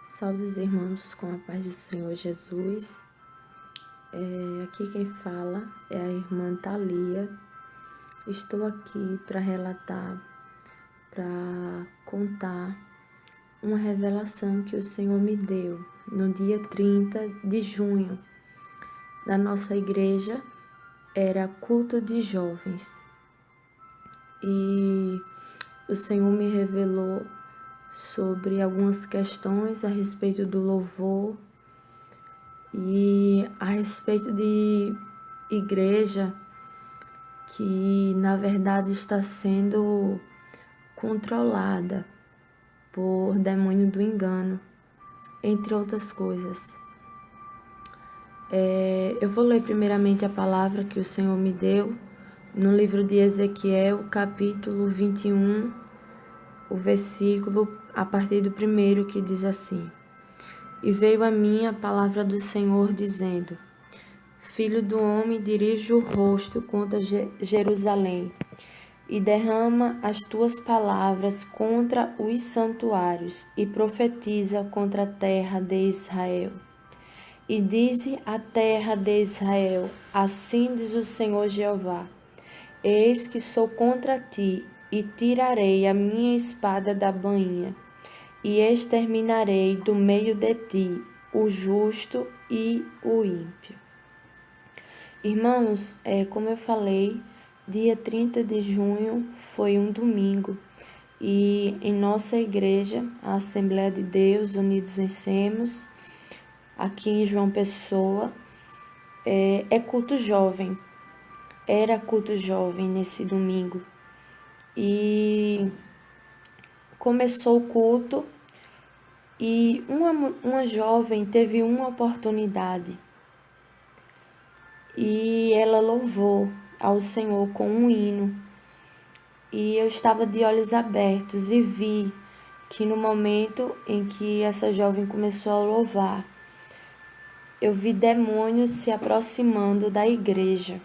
Salve os irmãos com a paz do Senhor Jesus. Aqui quem fala é a irmã Thalia. Estou aqui para relatar, para contar uma revelação que o Senhor me deu no dia 30 de junho. Na nossa igreja era culto de jovens e o Senhor me revelou sobre algumas questões a respeito do louvor e a respeito de igreja que na verdade está sendo controlada por demônio do engano, entre outras coisas. Eu vou ler primeiramente a palavra que o Senhor me deu no livro de Ezequiel, capítulo 21, o versículo a partir do 1, que diz assim: E veio a mim a palavra do Senhor, dizendo: Filho do homem, dirige o rosto contra Jerusalém, e derrama as tuas palavras contra os santuários, e profetiza contra a terra de Israel. E dize à terra de Israel: Assim diz o Senhor Jeová: Eis que sou contra ti, e tirarei a minha espada da bainha, e exterminarei do meio de ti o justo e o ímpio. Irmãos, como eu falei, dia 30 de junho foi um domingo e em nossa igreja, a Assembleia de Deus Unidos Vencemos, aqui em João Pessoa, é culto jovem. Era culto jovem nesse domingo e começou o culto e uma jovem teve uma oportunidade e ela louvou ao Senhor com um hino. E eu estava de olhos abertos e vi que no momento em que essa jovem começou a louvar, eu vi demônios se aproximando da igreja.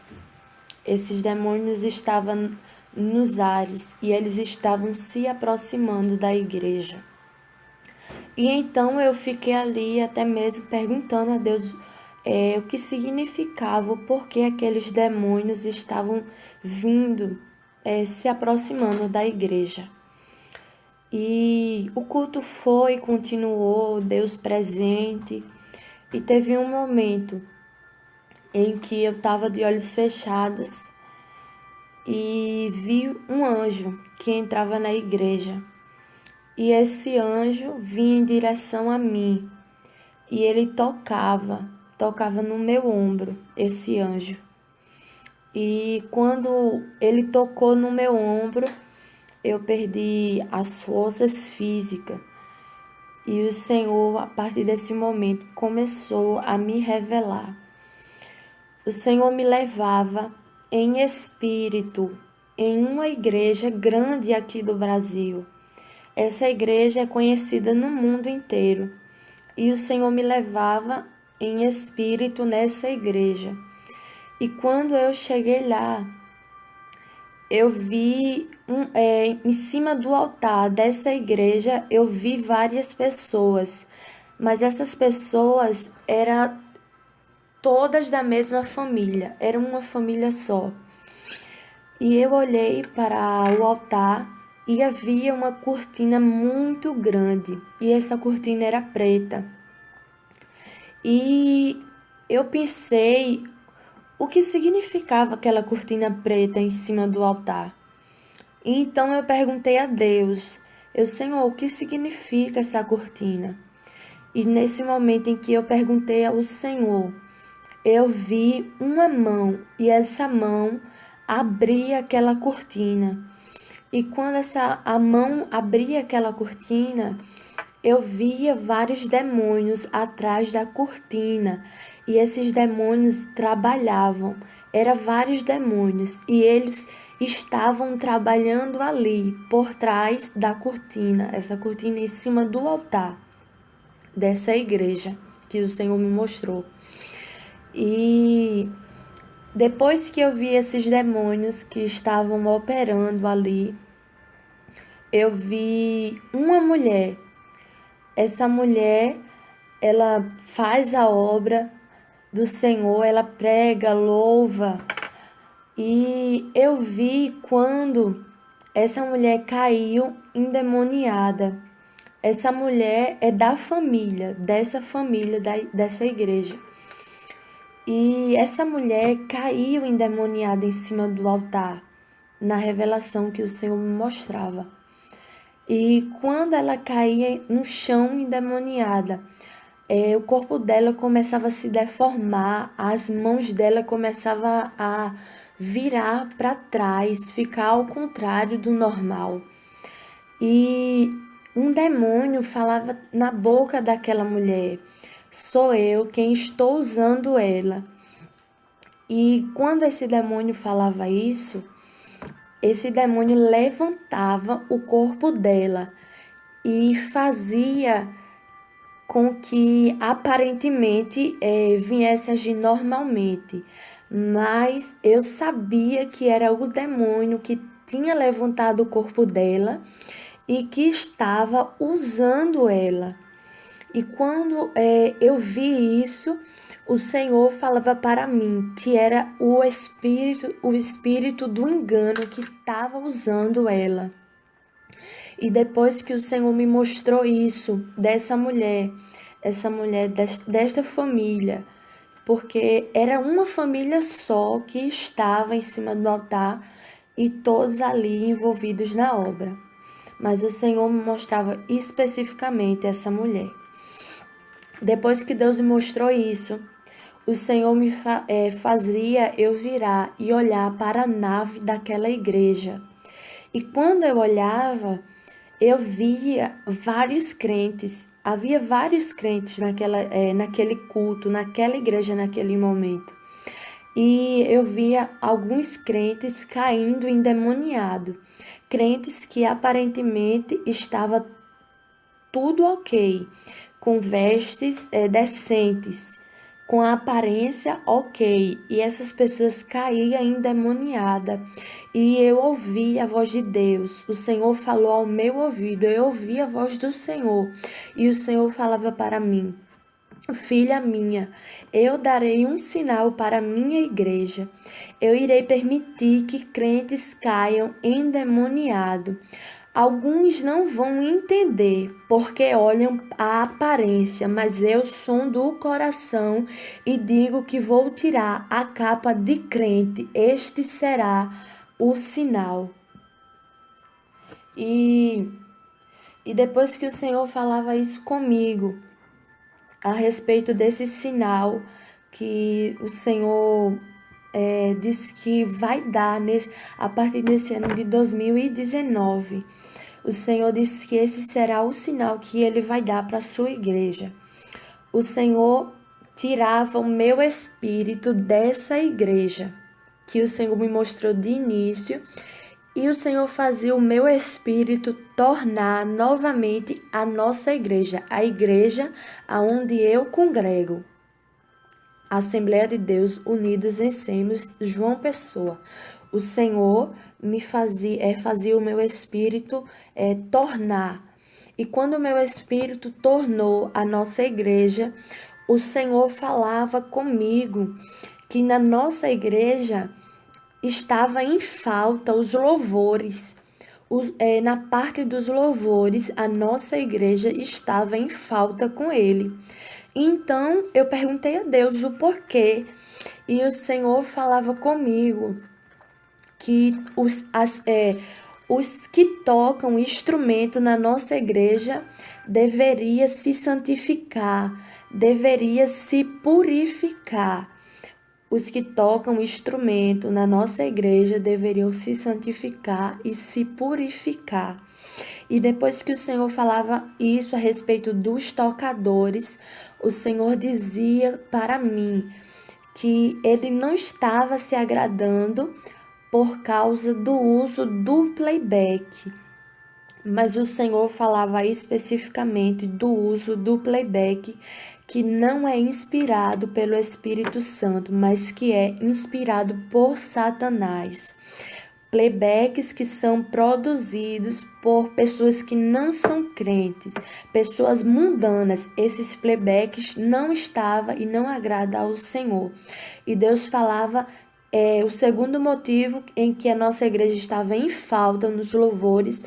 Esses demônios estavam nos ares e eles estavam se aproximando da igreja. E então eu fiquei ali até mesmo perguntando a Deus o que significava, o porquê aqueles demônios estavam vindo, se aproximando da igreja. E o culto continuou, Deus presente, e teve um momento em que eu estava de olhos fechados e vi um anjo que entrava na igreja. E esse anjo vinha em direção a mim e ele tocava no meu ombro, esse anjo. E quando ele tocou no meu ombro, eu perdi as forças físicas. E o Senhor, a partir desse momento, começou a me revelar. O Senhor me levava em espírito em uma igreja grande aqui do Brasil. Essa igreja é conhecida no mundo inteiro. E o Senhor me levava em espírito nessa igreja. E quando eu cheguei lá, eu vi em cima do altar dessa igreja, eu vi várias pessoas. Mas essas pessoas eram todas da mesma família, era uma família só. E eu olhei para o altar e havia uma cortina muito grande, e essa cortina era preta. E eu pensei o que significava aquela cortina preta em cima do altar. E então eu perguntei a Deus, Senhor, o que significa essa cortina? E nesse momento em que eu perguntei ao Senhor, eu vi uma mão e essa mão abria aquela cortina. E quando a mão abria aquela cortina, eu via vários demônios atrás da cortina. E esses demônios trabalhavam. Eram vários demônios e eles estavam trabalhando ali, por trás da cortina. Essa cortina em cima do altar dessa igreja que o Senhor me mostrou. E depois que eu vi esses demônios que estavam operando ali, eu vi uma mulher. essa mulher, ela faz a obra do Senhor, ela prega, louva. E eu vi quando essa mulher caiu endemoniada. Essa mulher é da família, dessa igreja. E essa mulher caiu endemoniada em cima do altar, na revelação que o Senhor me mostrava. E quando ela caía no chão endemoniada, o corpo dela começava a se deformar, as mãos dela começavam a virar para trás, ficar ao contrário do normal. E um demônio falava na boca daquela mulher: sou eu quem estou usando ela. E quando esse demônio falava isso, esse demônio levantava o corpo dela e fazia com que aparentemente viesse agir normalmente. Mas eu sabia que era o demônio que tinha levantado o corpo dela e que estava usando ela. E quando eu vi isso, o Senhor falava para mim que era o espírito do engano que estava usando ela. E depois que o Senhor me mostrou isso, dessa mulher, desta família, porque era uma família só que estava em cima do altar e todos ali envolvidos na obra. Mas o Senhor me mostrava especificamente essa mulher. Depois que Deus me mostrou isso, o Senhor me fazia eu virar e olhar para a nave daquela igreja. E quando eu olhava, eu via vários crentes, havia vários crentes naquele culto, naquela igreja, naquele momento. E eu via alguns crentes caindo endemoniado, crentes que aparentemente estava tudo ok, com vestes decentes, com a aparência ok, e essas pessoas caíam endemoniadas. E eu ouvi a voz de Deus, o Senhor falou ao meu ouvido, eu ouvi a voz do Senhor, e o Senhor falava para mim: filha minha, eu darei um sinal para a minha igreja. Eu irei permitir que crentes caiam endemoniados. Alguns não vão entender porque olham a aparência, mas eu sondo o coração e digo que vou tirar a capa de crente. Este será o sinal. E depois que o Senhor falava isso comigo, a respeito desse sinal que o Senhor disse que vai dar a partir desse ano de 2019. O Senhor disse que esse será o sinal que Ele vai dar para a sua igreja. O Senhor tirava o meu espírito dessa igreja, que o Senhor me mostrou de início, e o Senhor fazia o meu espírito tornar novamente a nossa igreja, a igreja aonde eu congrego. Assembleia de Deus Unidos Vencemos, João Pessoa. O Senhor me fazia o meu espírito tornar. E quando o meu espírito tornou a nossa igreja, o Senhor falava comigo que na nossa igreja estava em falta os louvores. Na parte dos louvores, a nossa igreja estava em falta com ele. Então, eu perguntei a Deus o porquê, e o Senhor falava comigo que os que tocam instrumento na nossa igreja deveria se santificar, deveria se purificar. Os que tocam instrumento na nossa igreja deveriam se santificar e se purificar. E depois que o Senhor falava isso a respeito dos tocadores, o Senhor dizia para mim que Ele não estava se agradando por causa do uso do playback. Mas o Senhor falava especificamente do uso do playback, que não é inspirado pelo Espírito Santo, mas que é inspirado por Satanás. playbacks que são produzidos por pessoas que não são crentes, pessoas mundanas. Esses playbacks não estavam e não agradam ao Senhor. E Deus falava, o segundo motivo em que a nossa igreja estava em falta nos louvores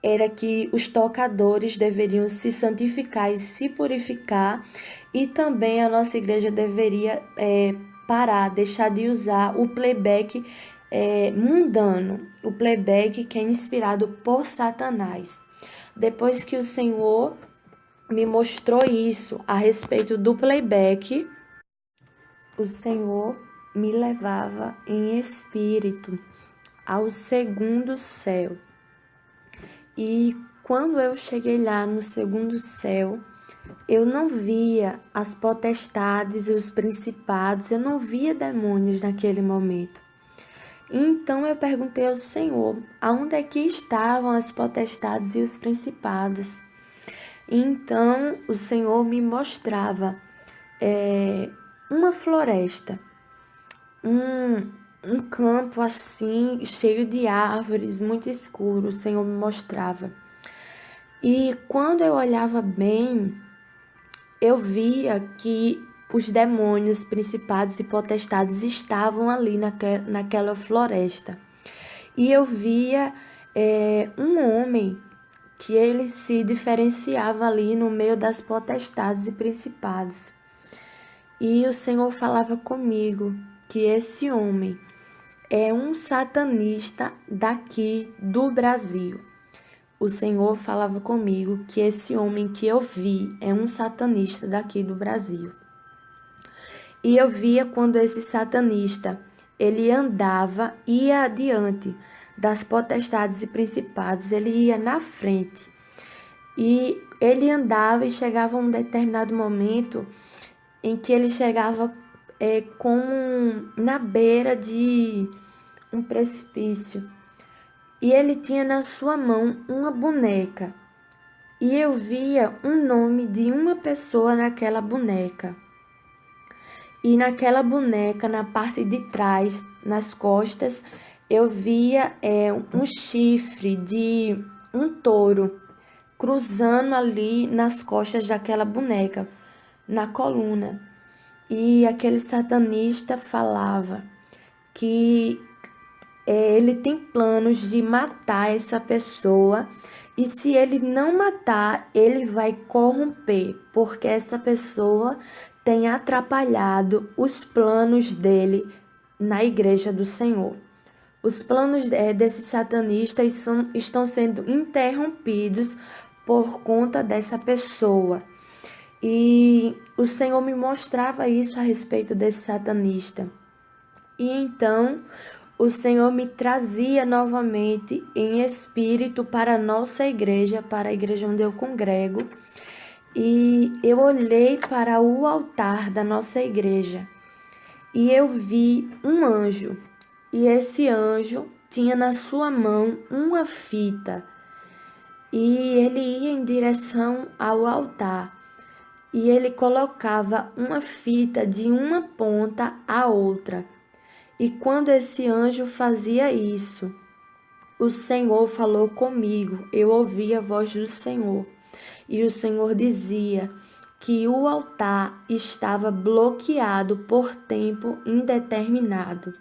era que os tocadores deveriam se santificar e se purificar, e também a nossa igreja deveria parar, deixar de usar o playback mundano, o playback que é inspirado por Satanás. Depois que o Senhor me mostrou isso a respeito do playback, o Senhor me levava em espírito ao segundo céu. E quando eu cheguei lá no segundo céu, eu não via as potestades e os principados, eu não via demônios naquele momento. Então eu perguntei ao Senhor, aonde é que estavam as potestades e os principados? Então o Senhor me mostrava uma floresta, um campo assim, cheio de árvores, muito escuro, o Senhor me mostrava. E quando eu olhava bem, eu via que os demônios, principados e potestades estavam ali naquela floresta. E eu via um homem que ele se diferenciava ali no meio das potestades e principados. E o Senhor falava comigo que esse homem é um satanista daqui do Brasil. O Senhor falava comigo que esse homem que eu vi é um satanista daqui do Brasil. E eu via quando esse satanista, ele andava, ia adiante das potestades e principados, ele ia na frente. E ele andava e chegava a um determinado momento em que ele chegava como na beira de um precipício. E ele tinha na sua mão uma boneca. E eu via um nome de uma pessoa naquela boneca. E naquela boneca, na parte de trás, nas costas, eu via um chifre de um touro cruzando ali nas costas daquela boneca, na coluna. E aquele satanista falava que ele tem planos de matar essa pessoa, e se ele não matar, ele vai corromper, porque essa pessoa tem atrapalhado os planos dele na igreja do Senhor. Os planos desse satanista estão sendo interrompidos por conta dessa pessoa. E o Senhor me mostrava isso a respeito desse satanista. E então o Senhor me trazia novamente em espírito para a nossa igreja, para a igreja onde eu congrego. E eu olhei para o altar da nossa igreja e eu vi um anjo. E esse anjo tinha na sua mão uma fita. E ele ia em direção ao altar. E ele colocava uma fita de uma ponta à outra. E quando esse anjo fazia isso, o Senhor falou comigo. Eu ouvi a voz do Senhor. E o Senhor dizia que o altar estava bloqueado por tempo indeterminado.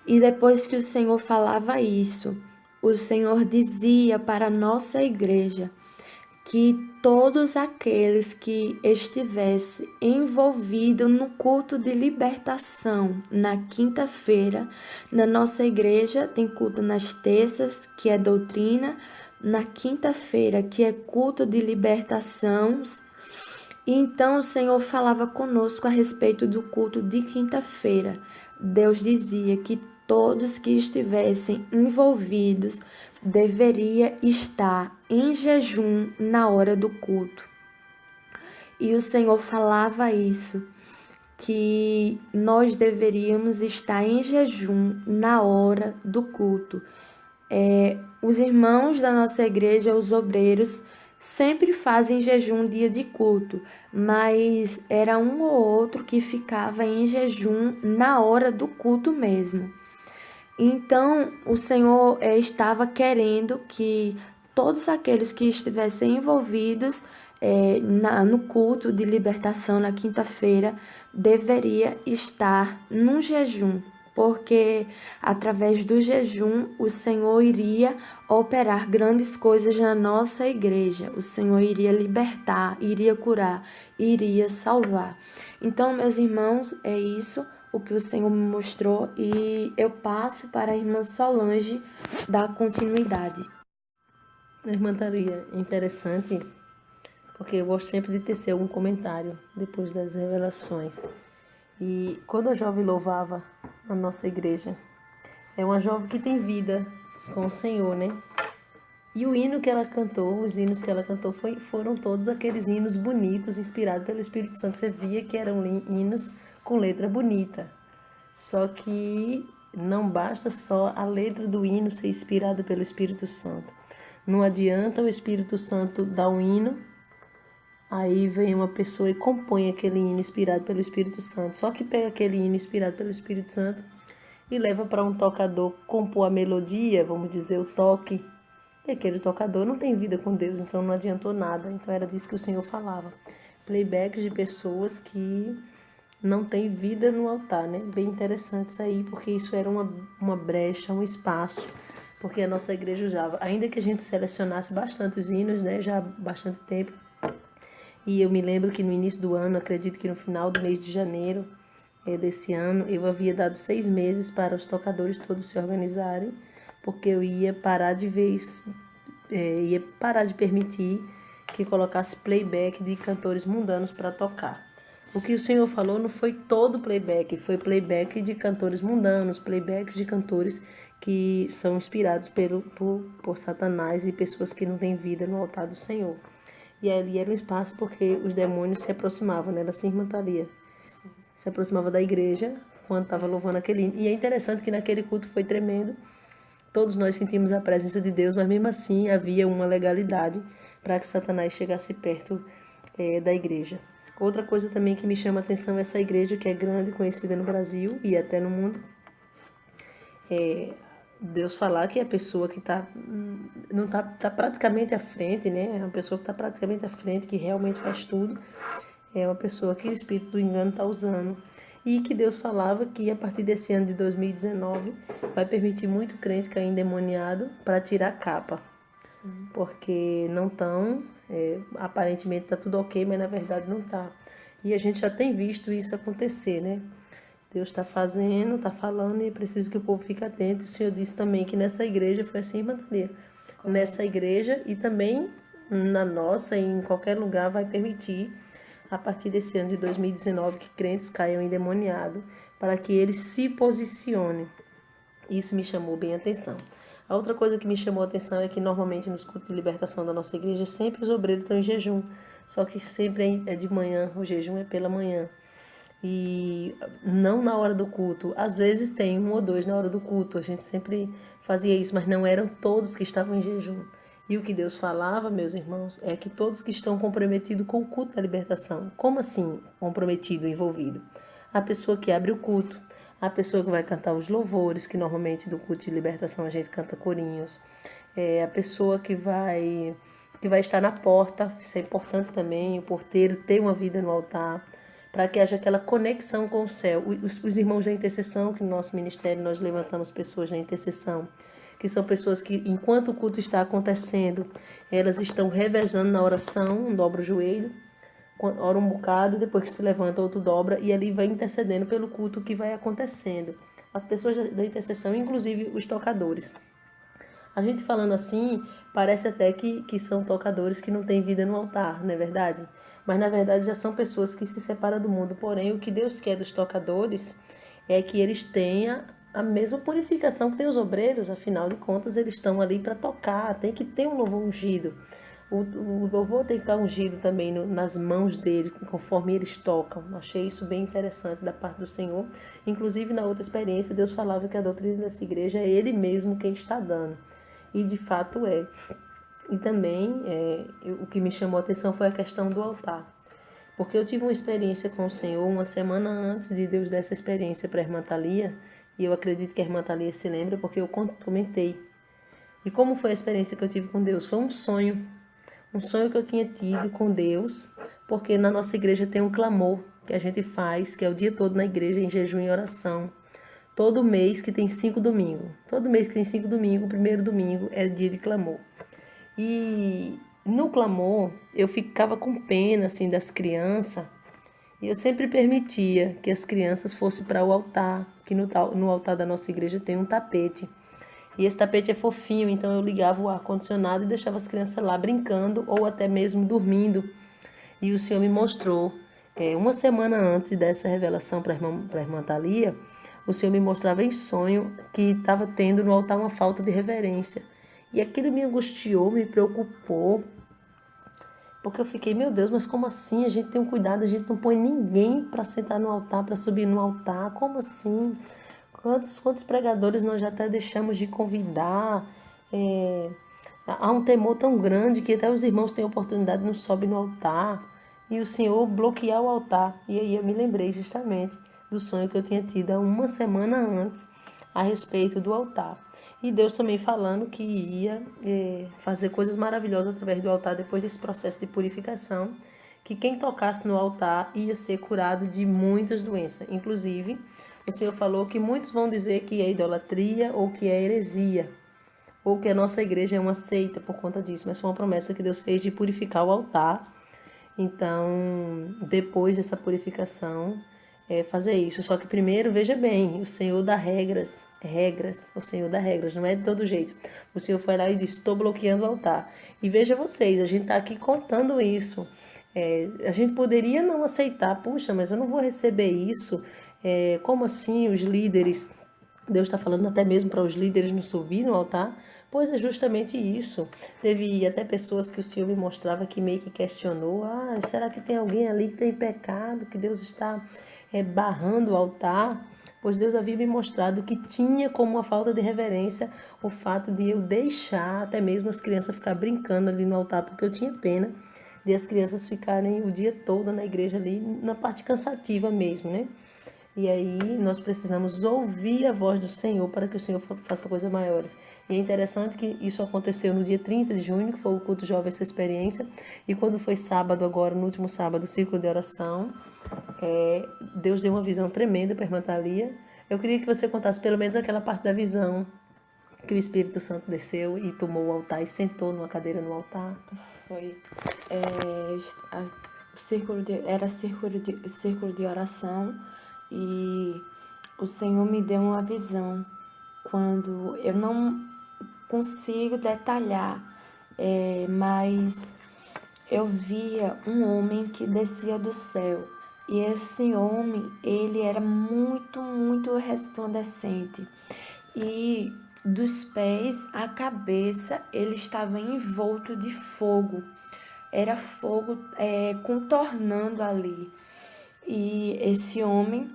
E depois que o Senhor falava isso, o Senhor dizia para a nossa igreja que todos aqueles que estivessem envolvidos no culto de libertação na quinta-feira, na nossa igreja tem culto nas terças, que é doutrina, na quinta-feira, que é culto de libertação. E então o Senhor falava conosco a respeito do culto de quinta-feira. Deus dizia que todos que estivessem envolvidos deveria estar em jejum na hora do culto. E o Senhor falava isso, que nós deveríamos estar em jejum na hora do culto. Os irmãos da nossa igreja, os obreiros, sempre fazem jejum dia de culto, mas era um ou outro que ficava em jejum na hora do culto mesmo. Então, o Senhor estava querendo que todos aqueles que estivessem envolvidos no culto de libertação na quinta-feira deveria estar num jejum, porque através do jejum o Senhor iria operar grandes coisas na nossa igreja. O Senhor iria libertar, iria curar, iria salvar. Então, meus irmãos, é isso o que o Senhor me mostrou e eu passo para a irmã Solange dar continuidade. Irmã Thalia, interessante, porque eu gosto sempre de tecer algum comentário depois das revelações. E quando a jovem louvava a nossa igreja, é uma jovem que tem vida com o Senhor, né? E o hino que ela cantou, os hinos que ela cantou foram todos aqueles hinos bonitos, inspirados pelo Espírito Santo. Você via que eram hinos com letra bonita. Só que não basta só a letra do hino ser inspirada pelo Espírito Santo. Não adianta o Espírito Santo dar um hino, aí vem uma pessoa e compõe aquele hino inspirado pelo Espírito Santo. Só que pega aquele hino inspirado pelo Espírito Santo e leva para um tocador compor a melodia, vamos dizer, o toque. E aquele tocador não tem vida com Deus, então não adiantou nada. Então era disso que o Senhor falava. Playbacks de pessoas que não têm vida no altar, né? Bem interessante isso aí, porque isso era uma brecha, um espaço, porque a nossa igreja usava. Ainda que a gente selecionasse bastante os hinos, né? Já há bastante tempo. E eu me lembro que no início do ano, acredito que no final do mês de janeiro desse ano, eu havia dado 6 meses para os tocadores todos se organizarem, porque eu ia parar de vez, ia parar de permitir que colocasse playback de cantores mundanos para tocar. O que o Senhor falou não foi todo playback, foi playback de cantores mundanos, playback de cantores que são inspirados por Satanás e pessoas que não têm vida no altar do Senhor. E ali era um espaço porque os demônios se aproximavam, né? Era assim, irmã Thalia. Se aproximava da igreja quando estava louvando aquele hino. E é interessante que naquele culto foi tremendo. Todos nós sentimos a presença de Deus, mas mesmo assim havia uma legalidade para que Satanás chegasse perto da igreja. Outra coisa também que me chama a atenção é essa igreja que é grande, conhecida no Brasil e até no mundo. Deus falar que a pessoa que não tá praticamente à frente, né? É uma pessoa que está praticamente à frente, que realmente faz tudo. É uma pessoa que o espírito do engano está usando. E que Deus falava que a partir desse ano de 2019 vai permitir muito crente cair endemoniado para tirar a capa. Sim. Porque não estão, aparentemente está tudo ok, mas na verdade não está. E a gente já tem visto isso acontecer, né? Deus está fazendo, está falando e é preciso que o povo fique atento. O Senhor disse também que nessa igreja foi assim, irmã Thalia. Nessa igreja e também na nossa, em qualquer lugar, vai permitir, a partir desse ano de 2019, que crentes caiam endemoniados, para que eles se posicionem. Isso me chamou bem a atenção. A outra coisa que me chamou a atenção é que normalmente nos cultos de libertação da nossa igreja, sempre os obreiros estão em jejum. Só que sempre é de manhã, o jejum é pela manhã. E não na hora do culto. Às vezes tem um ou dois na hora do culto. A gente sempre fazia isso, mas não eram todos que estavam em jejum. E o que Deus falava, meus irmãos, é que todos que estão comprometidos com o culto da libertação. Como assim comprometido, envolvido? A pessoa que abre o culto, a pessoa que vai cantar os louvores, que normalmente do culto de libertação a gente canta corinhos, a pessoa que vai estar na porta, isso é importante também, o porteiro ter uma vida no altar, para que haja aquela conexão com o céu. Os irmãos da intercessão, que no nosso ministério nós levantamos pessoas da intercessão, que são pessoas que, enquanto o culto está acontecendo, elas estão revezando na oração, um dobra o joelho, ora um bocado, depois que se levanta, outro dobra, e ali vai intercedendo pelo culto que vai acontecendo. As pessoas da intercessão, inclusive os tocadores. A gente falando assim, parece até que são tocadores que não têm vida no altar, não é verdade? Mas na verdade já são pessoas que se separam do mundo. Porém, o que Deus quer dos tocadores é que eles tenham a mesma purificação que tem os obreiros. Afinal de contas, eles estão ali para tocar, tem que ter um louvor ungido. O louvor tem que estar ungido também nas mãos dele, conforme eles tocam. Achei isso bem interessante da parte do Senhor. Inclusive, na outra experiência, Deus falava que a doutrina dessa igreja é Ele mesmo quem está dando. E de fato é. E também o que me chamou a atenção foi a questão do altar. Porque eu tive uma experiência com o Senhor uma semana antes de Deus dar essa experiência para a irmã Thalia, E eu acredito que a irmã Thalia se lembra porque eu comentei. E como foi a experiência que eu tive com Deus? Foi um sonho que eu tinha tido com Deus, porque na nossa igreja tem um clamor que a gente faz, que é o dia todo na igreja, em jejum e oração. Todo mês que tem 5 domingos. Todo mês que tem 5 domingos, o primeiro domingo é dia de clamor. E no clamor, eu ficava com pena, assim, das crianças, e eu sempre permitia que as crianças fossem para o altar, que no altar da nossa igreja tem um tapete. E esse tapete é fofinho, então eu ligava o ar-condicionado e deixava as crianças lá brincando ou até mesmo dormindo. E o Senhor me mostrou, uma semana antes dessa revelação para a irmã Thalia, o Senhor me mostrava em sonho que estava tendo no altar uma falta de reverência. E aquilo me angustiou, me preocupou, porque eu fiquei, meu Deus, mas como assim? A gente tem um cuidado, a gente não põe ninguém para sentar no altar, para subir no altar, como assim? Quantos pregadores nós já até deixamos de convidar? Há um temor tão grande que até os irmãos têm oportunidade de não subir no altar. E o Senhor bloquear o altar. E aí eu me lembrei justamente do sonho que eu tinha tido há uma semana antes a respeito do altar. E Deus também falando que ia fazer coisas maravilhosas através do altar depois desse processo de purificação, que quem tocasse no altar ia ser curado de muitas doenças. Inclusive, o Senhor falou que muitos vão dizer que é idolatria ou que é heresia, ou que a nossa igreja é uma seita por conta disso, mas foi uma promessa que Deus fez de purificar o altar. Então, depois dessa purificação, fazer isso. Só que primeiro, veja bem, o Senhor dá regras, o Senhor dá regras, não é de todo jeito. O Senhor foi lá e disse, estou bloqueando o altar. E veja vocês, a gente está aqui contando isso. A gente poderia não aceitar, puxa, mas eu não vou receber isso. Como assim os líderes... Deus está falando até mesmo para os líderes não subir no altar, pois é justamente isso. Teve até pessoas que o Senhor me mostrava que meio que questionou, será que tem alguém ali que tem pecado, que Deus está barrando o altar? Pois Deus havia me mostrado que tinha como uma falta de reverência o fato de eu deixar até mesmo as crianças ficar brincando ali no altar, porque eu tinha pena de as crianças ficarem o dia todo na igreja ali, na parte cansativa mesmo, né? E aí nós precisamos ouvir a voz do Senhor para que o Senhor faça coisas maiores. E é interessante que isso aconteceu no dia 30 de junho, que foi o culto jovem, essa experiência. E quando foi sábado agora, no último sábado, o círculo de oração, Deus deu uma visão tremenda para a irmã Thalia. Eu queria que você contasse pelo menos aquela parte da visão que o Espírito Santo desceu e tomou o altar e sentou numa cadeira no altar. Foi. Era círculo de oração. E o Senhor me deu uma visão, quando eu não consigo detalhar, mas eu via um homem que descia do céu. E esse homem, ele era muito, muito resplandecente. E dos pés à cabeça, ele estava envolto de fogo. Era fogo contornando ali. E esse homem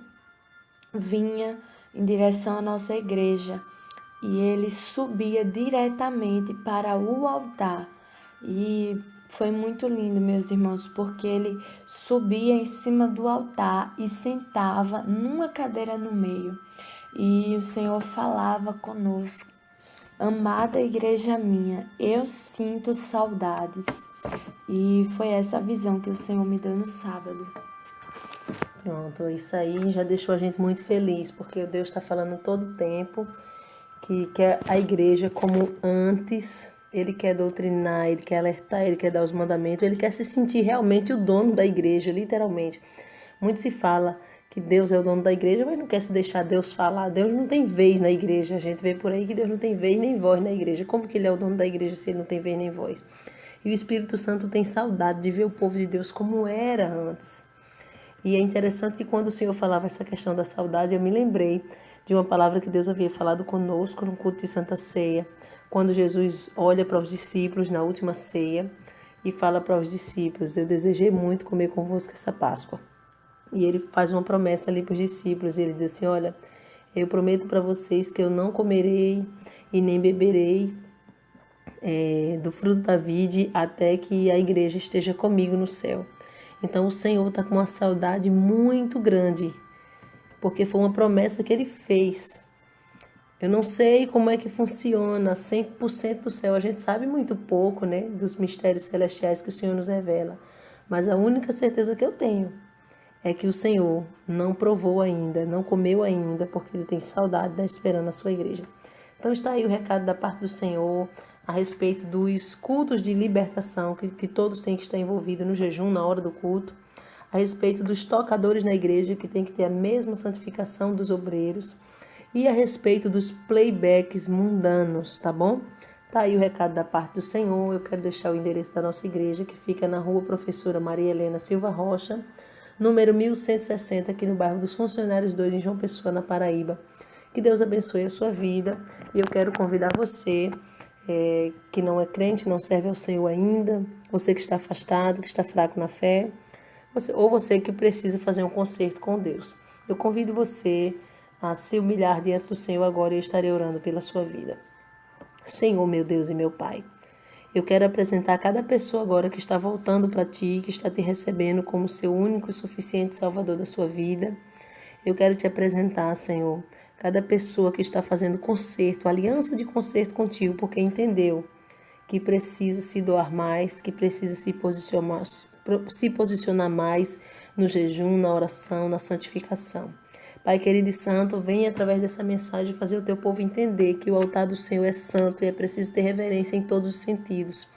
vinha em direção à nossa igreja e ele subia diretamente para o altar. E foi muito lindo, meus irmãos, porque ele subia em cima do altar e sentava numa cadeira no meio. E o Senhor falava conosco: amada igreja minha, eu sinto saudades. E foi essa visão que o Senhor me deu no sábado. Pronto, isso aí já deixou a gente muito feliz, porque Deus está falando todo o tempo que quer a igreja como antes. Ele quer doutrinar, ele quer alertar, ele quer dar os mandamentos, ele quer se sentir realmente o dono da igreja, literalmente. Muito se fala que Deus é o dono da igreja, mas não quer se deixar Deus falar. Deus não tem vez na igreja. A gente vê por aí que Deus não tem vez nem voz na igreja. Como que ele é o dono da igreja se ele não tem vez nem voz? E o Espírito Santo tem saudade de ver o povo de Deus como era antes. E é interessante que quando o Senhor falava essa questão da saudade, eu me lembrei de uma palavra que Deus havia falado conosco no culto de Santa Ceia, quando Jesus olha para os discípulos na última ceia e fala para os discípulos: eu desejei muito comer convosco essa Páscoa. E ele faz uma promessa ali para os discípulos, e ele diz assim: olha, eu prometo para vocês que eu não comerei e nem beberei do fruto da vide até que a igreja esteja comigo no céu. Então o Senhor está com uma saudade muito grande, porque foi uma promessa que ele fez Eu não sei como é que funciona 100% do céu. A gente sabe muito pouco, né, dos mistérios celestiais que o Senhor nos revela. Mas a única certeza que eu tenho é que o Senhor não provou ainda, não comeu ainda, porque Ele tem saudade da esperando a sua igreja. Então está aí o recado da parte do Senhor a respeito dos cultos de libertação, que todos têm que estar envolvidos no jejum na hora do culto. A respeito dos tocadores na igreja, que tem que ter a mesma santificação dos obreiros. E a respeito dos playbacks mundanos, tá bom? Tá aí o recado da parte do Senhor. Eu quero deixar o endereço da nossa igreja, que fica na rua Professora Maria Helena Silva Rocha, número 1160, aqui no bairro dos Funcionários 2, em João Pessoa, na Paraíba. Que Deus abençoe a sua vida. E eu quero convidar você, que não é crente, não serve ao Senhor ainda, você que está afastado, que está fraco na fé, ou você que precisa fazer um concerto com Deus. Eu convido você a se humilhar diante do Senhor agora e eu estarei orando pela sua vida. Senhor, meu Deus e meu Pai, eu quero apresentar cada pessoa agora que está voltando para Ti, que está Te recebendo como seu único e suficiente Salvador da sua vida. Eu quero Te apresentar, Senhor, cada pessoa que está fazendo concerto, aliança de concerto contigo, porque entendeu que precisa se doar mais, que precisa se posicionar mais no jejum, na oração, na santificação. Pai querido e santo, venha através dessa mensagem fazer o teu povo entender que o altar do Senhor é santo e é preciso ter reverência em todos os sentidos.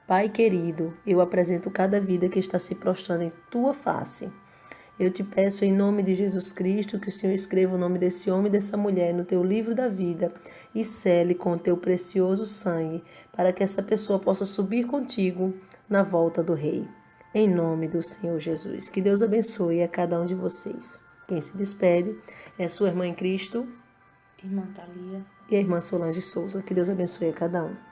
Pai querido, eu apresento cada vida que está se prostrando em tua face. Eu te peço em nome de Jesus Cristo que o Senhor escreva o nome desse homem e dessa mulher no teu livro da vida e sele com o teu precioso sangue, para que essa pessoa possa subir contigo na volta do Rei. Em nome do Senhor Jesus. Que Deus abençoe a cada um de vocês. Quem se despede é a sua irmã em Cristo, Irmã Thalia. e a irmã Solange Souza. Que Deus abençoe a cada um.